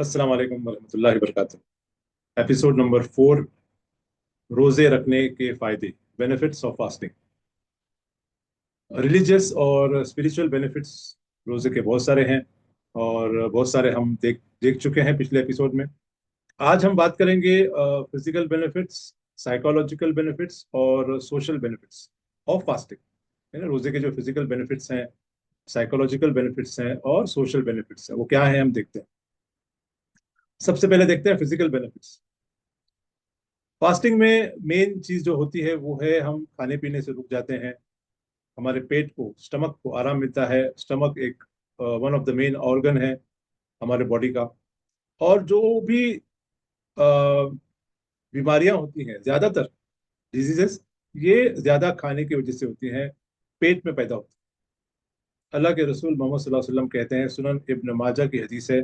अस्सलाम वालेकुम वरहमतुल्लाहि वबरकातुहू। एपिसोड नंबर 4, रोजे रखने के फायदे, बेनिफिट्स ऑफ फास्टिंग। रिलीजियस और स्पिरिचुअल बेनिफिट्स रोजे के बहुत सारे हैं, और बहुत सारे हम देख देख चुके हैं पिछले एपिसोड में। आज हम बात करेंगे फिजिकल बेनिफिट्स, साइकोलॉजिकल बेनिफिट्स और सोशल बेनिफिट्स ऑफ फास्टिंग। है ना, रोजे के जो फिजिकल बेनिफिट्स हैं, साइकोलॉजिकल बेनिफिट्स हैं और सोशल बेनिफिट्स हैं, वो क्या है हम देखते हैं। सबसे पहले देखते हैं फिजिकल बेनिफिट्स। फास्टिंग में मेन चीज जो होती है वो है हम खाने पीने से रुक जाते हैं। हमारे पेट को, स्टमक को आराम मिलता है। स्टमक एक one of the main organ है हमारे बॉडी का। और जो भी बीमारियां होती हैं, ज्यादातर डिजीजेस, ये ज्यादा खाने की वजह से होती हैं, पेट में पैदा होती है। अल्लाह के रसूल मोहम्मद सल्लल्लाहु अलैहि वसल्लम कहते हैं, सुनन इब्न माजा की हदीस है,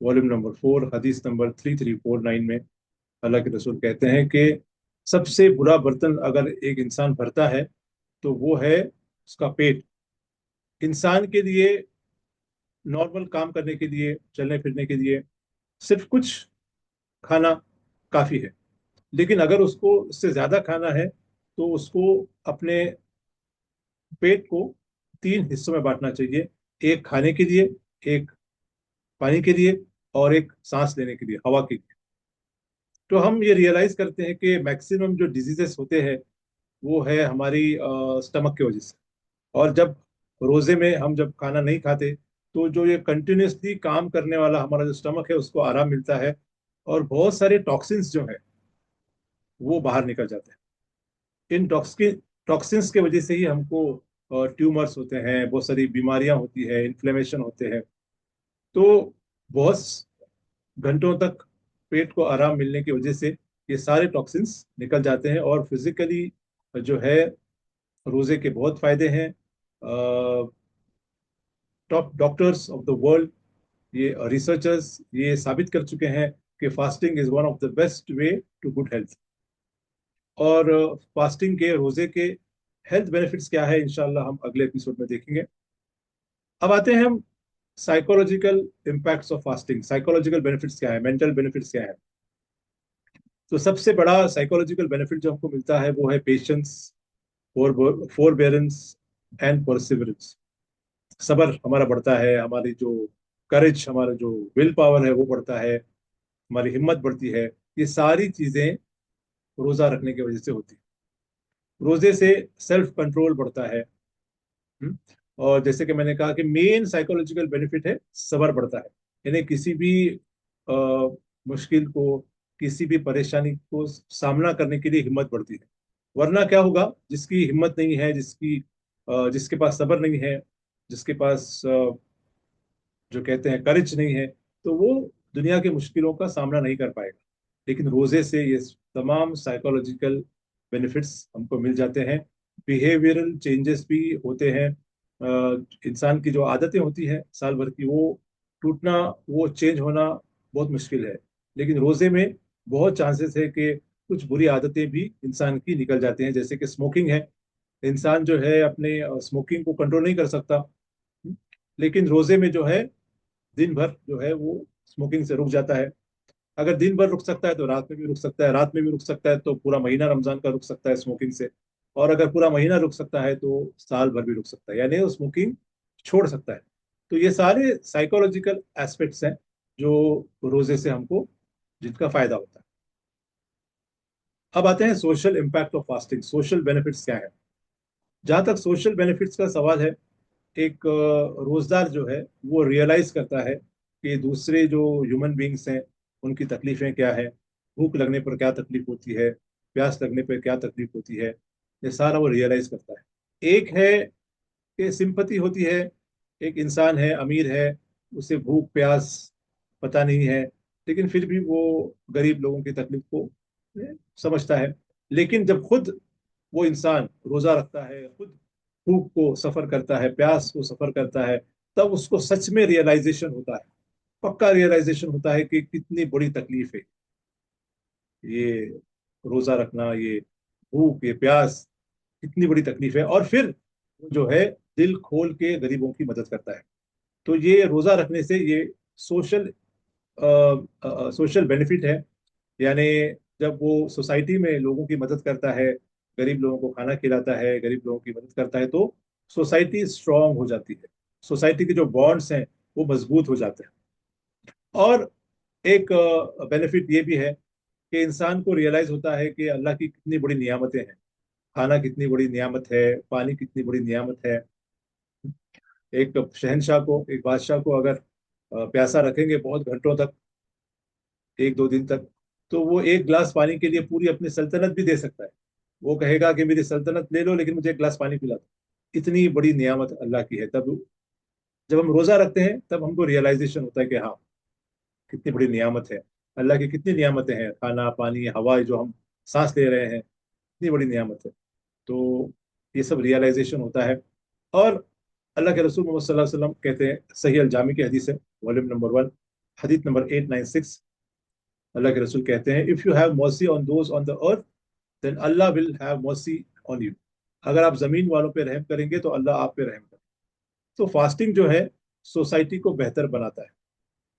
वॉल्यूम नंबर 4, हदीस नंबर 3349 में अल्लाह के रसूल कहते हैं कि सबसे बुरा बर्तन अगर एक इंसान भरता है तो वो है उसका पेट। इंसान के लिए, नॉर्मल काम करने के लिए, चलने फिरने के लिए सिर्फ कुछ खाना काफी है। लेकिन अगर उसको उससे ज्यादा खाना है तो उसको अपने पेट को 3 हिस्सों में बांटना चाहिए। एक खाने के लिए, एक पानी के लिए, और एक सांस लेने के लिए, हवा के लिए। तो हम ये रियलाइज करते हैं कि मैक्सिमम जो डिजीजेस होते हैं वो है हमारी स्टमक की वजह से। और जब रोजे में हम जब खाना नहीं खाते तो जो ये कंटिन्यूसली काम करने वाला हमारा जो स्टमक है उसको आराम मिलता है, और बहुत सारे टॉक्सिन्स जो है वो बाहर निकल जाते हैं। इन टॉक्सिन्स की वजह से ही हमको ट्यूमर्स होते हैं, बहुत सारी बीमारियां होती है, इन्फ्लेमेशन होते हैं। तो बहुत घंटों तक पेट को आराम मिलने की वजह से ये सारे टॉक्सिन्स निकल जाते हैं। और फिजिकली जो है, रोजे के बहुत फायदे हैं। Top doctors of the world, ये रिसर्चर्स ये साबित कर चुके हैं कि fasting is one of the best way to good health. और फास्टिंग के, रोजे के हेल्थ बेनिफिट्स क्या है, इंशाल्लाह हम अगले एपिसोड में देखेंगे। अब आते हैं हम psychological impacts of fasting. Psychological benefits क्या है, मेंटल बेनिफिट्स क्या है। तो सबसे बड़ा साइकोलॉजिकल बेनिफिट जो हमको मिलता है वो है पेशेंस, फोरबेरेंस एंड परसिवरेंस। सब्र हमारा बढ़ता है, हमारी जो करेज, हमारा जो विल पावर है वो बढ़ता है, हमारी हिम्मत बढ़ती है। ये सारी चीजें रोजा रखने की वजह से होती है। रोजे से सेल्फ कंट्रोल बढ़ता है। हम्म? और जैसे कि मैंने कहा कि मेन साइकोलॉजिकल बेनिफिट है, सब्र बढ़ता है। यानी किसी भी अ, मुश्किल को, किसी भी परेशानी को सामना करने के लिए हिम्मत बढ़ती है। वरना क्या होगा, जिसकी हिम्मत नहीं है, जिसके पास सब्र नहीं है, जिसके पास जो कहते हैं करेज नहीं है, तो वो दुनिया की मुश्किलों का सामना नहीं कर पाएगा। लेकिन रोजे से ये तमाम साइकोलॉजिकल बेनिफिट्स हमको मिल जाते हैं। बिहेवियरल चेंजेस भी होते हैं। इंसान की जो आदतें होती हैं साल भर की, वो टूटना, वो चेंज होना बहुत मुश्किल है। लेकिन रोजे में बहुत चांसेस है कि कुछ बुरी आदतें भी इंसान की निकल जाती हैं। जैसे कि स्मोकिंग है, इंसान जो है अपने स्मोकिंग को कंट्रोल नहीं कर सकता। लेकिन रोजे में जो है, दिन भर जो है वो स्मोकिंग से रुक जाता है। अगर दिन भर रुक सकता है तो रात में भी रुक सकता है, रात में भी रुक सकता है तो पूरा महीना रमजान का रुक सकता है स्मोकिंग से। और अगर पूरा महीना रुक सकता है तो साल भर भी रुक सकता है, यानी वो स्मोकिंग छोड़ सकता है। तो ये सारे साइकोलॉजिकल एस्पेक्ट्स हैं जो रोजे से हमको, जिनका फायदा होता है। अब आते हैं social impact of fasting, social benefits क्या है। जहां तक सोशल बेनिफिट्स का सवाल है, एक रोजदार जो है वो रियलाइज करता है कि दूसरे जो ह्यूमन बींग्स हैं उनकी तकलीफें क्या है, भूख लगने पर क्या तकलीफ होती है, प्यास लगने पर क्या तकलीफ होती है, ये सारा वो रियलाइज करता है। एक है कि सिंपथी होती है। एक इंसान है, अमीर है, उसे भूख प्यास पता नहीं है, लेकिन फिर भी वो गरीब लोगों की तकलीफ को समझता है। लेकिन जब खुद वो इंसान रोजा रखता है, खुद भूख को सफर करता है, प्यास को सफर करता है, तब उसको सच में रियलाइजेशन होता है, पक्का रियलाइजेशन होता है कि कितनी बड़ी तकलीफ है ये रोजा रखना, ये भूख, ये प्यास, कितनी बड़ी तकलीफ है। और फिर वो जो है दिल खोल के गरीबों की मदद करता है। तो ये रोजा रखने से ये सोशल सोशल बेनिफिट है। यानी जब वो सोसाइटी में लोगों की मदद करता है, गरीब लोगों को खाना खिलाता है, गरीब लोगों की मदद करता है, तो सोसाइटी स्ट्रांग हो जाती है। सोसाइटी के जो बॉन्ड्स हैं वो मजबूत हो जाते हैं। और एक बेनिफिट ये भी है कि इंसान को रियलाइज होता है कि अल्लाह की कितनी बड़ी नियामतें हैं। खाना कितनी बड़ी नियामत है, पानी कितनी बड़ी नियामत है। एक शहनशाह को, एक बादशाह को अगर प्यासा रखेंगे बहुत घंटों तक, एक दो दिन तक, तो वो एक गिलास पानी के लिए पूरी अपनी सल्तनत भी दे सकता है। वो कहेगा कि मेरी सल्तनत ले लो लेकिन मुझे एक गिलास पानी पिला दो। इतनी बड़ी नियामत अल्लाह की है। तब जब हम रोजा रखते हैं तब हमको रियलाइजेशन होता है कि हाँ, कितनी बड़ी नियामत है। अल्लाह की कितनी नियामतें हैं, खाना पानी हवा जो हम सांस ले रहे हैं, कितनी बड़ी नियामत है। तो ये सब रियलाइजेशन होता है। और अल्लाह के रसूल मोहम्मद सल्लल्लाहु अलैहि वसल्लम कहते हैं, सही अल जामी की हदीस है, वॉल्यूम नंबर 1, हदीस नंबर 896। अल्लाह के रसूल कहते हैं, if you have mercy on those on the earth then Allah will have mercy on you. अगर आप जमीन वालों पे रहम करेंगे तो अल्लाह आप पे रहम करें। तो फास्टिंग जो है सोसाइटी को बेहतर बनाता है।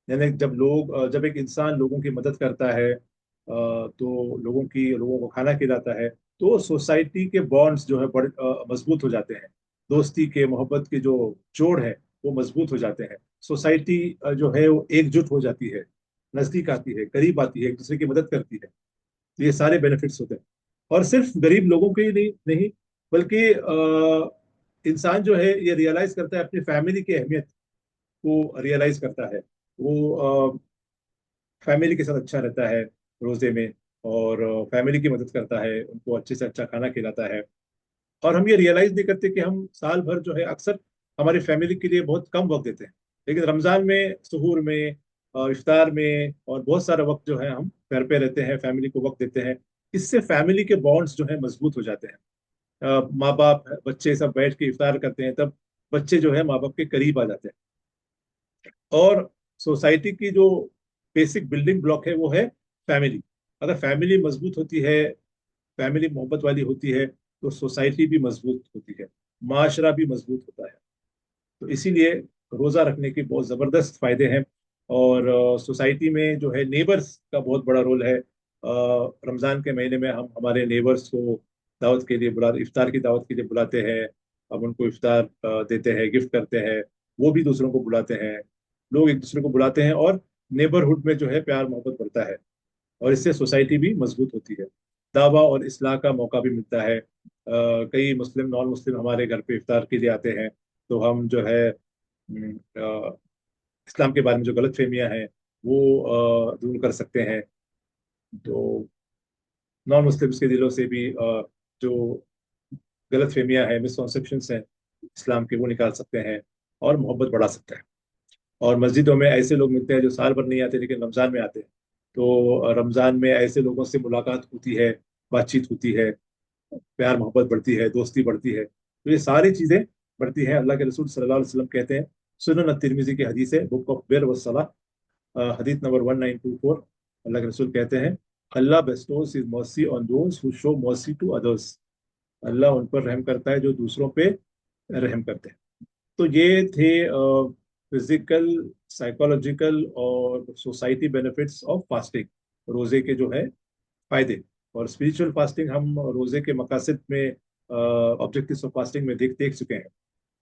यानी जब एक इंसान लोगों की मदद करता है, तो लोगों को खाना खिलाता है, तो सोसाइटी के बॉन्ड्स जो है बड़े मजबूत हो जाते हैं। दोस्ती के, मोहब्बत के जो जोड़ है वो मजबूत हो जाते हैं। सोसाइटी जो है वो एकजुट हो जाती है, नजदीक आती है, करीब आती है, एक दूसरे की मदद करती है। तो ये सारे बेनिफिट्स होते हैं। और सिर्फ गरीब लोगों के ही नहीं, बल्कि इंसान जो है ये रियलाइज करता है, अपनी फैमिली की अहमियत को रियलाइज करता है। वो फैमिली के साथ अच्छा रहता है रोजे में, और फैमिली की मदद करता है, उनको अच्छे से अच्छा खाना खिलाता है। और हम ये रियलाइज नहीं करते कि हम साल भर जो है अक्सर हमारी फैमिली के लिए बहुत कम वक्त देते हैं। लेकिन रमजान में, सहूर में, इफ्तार में और बहुत सारा वक्त जो है हम घर पे रहते हैं, फैमिली को वक्त देते हैं। इससे फैमिली के बॉन्ड्स जो है मजबूत हो जाते हैं। माँ बाप बच्चे सब बैठ के इफ्तार करते हैं, तब बच्चे जो है माँ बाप के करीब आ जाते हैं। और सोसाइटी की जो बेसिक बिल्डिंग ब्लॉक है वो है फैमिली। अगर फैमिली मजबूत होती है, फैमिली मोहब्बत वाली होती है, तो सोसाइटी भी मजबूत होती है, माशरा भी मजबूत होता है। तो इसीलिए रोजा रखने के बहुत जबरदस्त फायदे हैं। और सोसाइटी में जो है नेबर्स का बहुत बड़ा रोल है। रमजान के महीने में हम हमारे नेबर्स को दावत के लिए इफ्तार की दावत के लिए बुलाते हैं। हम उनको इफ्तार देते हैं, गिफ्ट करते हैं। वो भी दूसरों को बुलाते हैं, लोग एक दूसरे को बुलाते हैं, और नेबरहुड में जो है प्यार मोहब्बत बढ़ता है। और इससे सोसाइटी भी मजबूत होती है। दावा और इस्लाह का मौका भी मिलता है। कई मुस्लिम नॉन मुस्लिम हमारे घर पे इफ्तार के लिए आते हैं, तो हम जो है इस्लाम के बारे में जो गलत फहमियाँ हैं वो दूर कर सकते हैं। तो नॉन मुस्लिम्स के दिलों से भी जो गलत फहमियाँ हैं, मिसकॉन्सेप्शंस हैं इस्लाम के, वो निकाल सकते हैं और मोहब्बत बढ़ा सकते हैं। और मस्जिदों में ऐसे लोग मिलते हैं जो साल भर नहीं आते लेकिन रमजान में आते हैं। तो रमजान में ऐसे लोगों से मुलाकात होती है, बातचीत होती है, प्यार मोहब्बत बढ़ती है, दोस्ती बढ़ती है। तो ये सारी चीजें बढ़ती हैं। अल्लाह के रसूल सल्लल्लाहु अलैहि वसल्लम कहते हैं, सुनन तिरमिजी की हदीस है, बुक ऑफ बिर व सलाह, हदीस नंबर 1924। अल्लाह के रसूल कहते हैं, अल्लाह bestows his mercy on those who show mercy to others. अल्लाह उन पर रहम करता है जो दूसरों पे रहम करते हैं। तो ये थे फिजिकल, साइकोलॉजिकल और सोसाइटी बेनिफिट्स ऑफ फास्टिंग, रोजे के जो है फायदे। और स्पिरिचुअल फास्टिंग हम रोजे के मकासद में, ऑब्जेक्टिव्स ऑफ फास्टिंग में देख देख चुके हैं।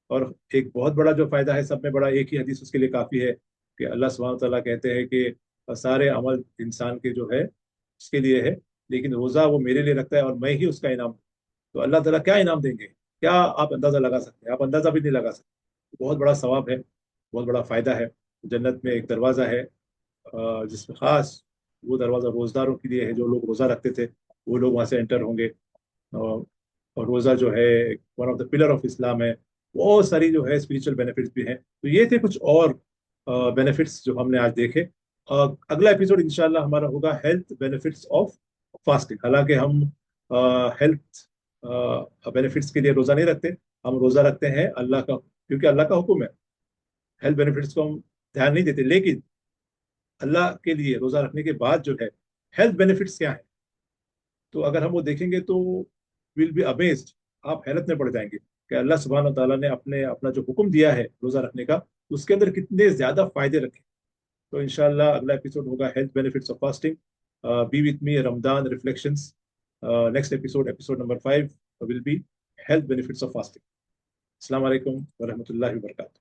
और एक बहुत बड़ा जो फायदा है, सब में बड़ा एक ही हदीस उसके लिए काफी है, कि अल्लाह सुब्हानहू व तआला कहते हैं कि सारे अमल इंसान के जो है उसके लिए है, लेकिन रोजा वो मेरे लिए रखता है और मैं ही उसका इनाम दूं। तो अल्लाह ताला क्या इनाम देंगे, क्या आप अंदाजा लगा सकते हैं? आप अंदाजा भी नहीं लगा सकते। बहुत बड़ा सवाब है, बहुत बड़ा फायदा है। जन्नत में एक दरवाजा है, जिसमें खास वो दरवाजा रोजदारों के लिए है। जो लोग रोजा रखते थे वो लोग वहां से एंटर होंगे। और और रोजा जो है one of the pillar of Islam है। बहुत सारी जो है स्पिरिचुअल बेनिफिट्स भी हैं। तो ये थे कुछ और बेनिफिट्स जो हमने आज देखे। अगला एपिसोड इंशाल्लाह हमारा होगा हेल्थ बेनिफिट्स ऑफ फास्टिंग। हालांकि हम हेल्थ बेनिफिट्स के लिए रोजा नहीं रखते, हम रोजा रखते हैं अल्लाह का, क्योंकि अल्लाह का हुक्म है। हेल्थ बेनिफिट्स को हम ध्यान नहीं देते, लेकिन अल्लाह के लिए रोजा रखने के बाद जो है हेल्थ बेनिफिट्स क्या है, तो अगर हम वो देखेंगे तो विल बी अमेज्ड। आप हैरत में पड़ जाएंगे कि अल्लाह सुब्हान व तआला ने अपने अपना जो हुक्म दिया है रोजा रखने का, उसके अंदर कितने ज्यादा फायदे रखे। तो इंशाल्लाह अगला एपिसोड होगा health benefits of fasting. B with me Ramadan reflections. Next episode, episode number 5, will be health benefits of fasting. अस्सलाम वालेकुम व रहमतुल्लाहि व बरकातहू.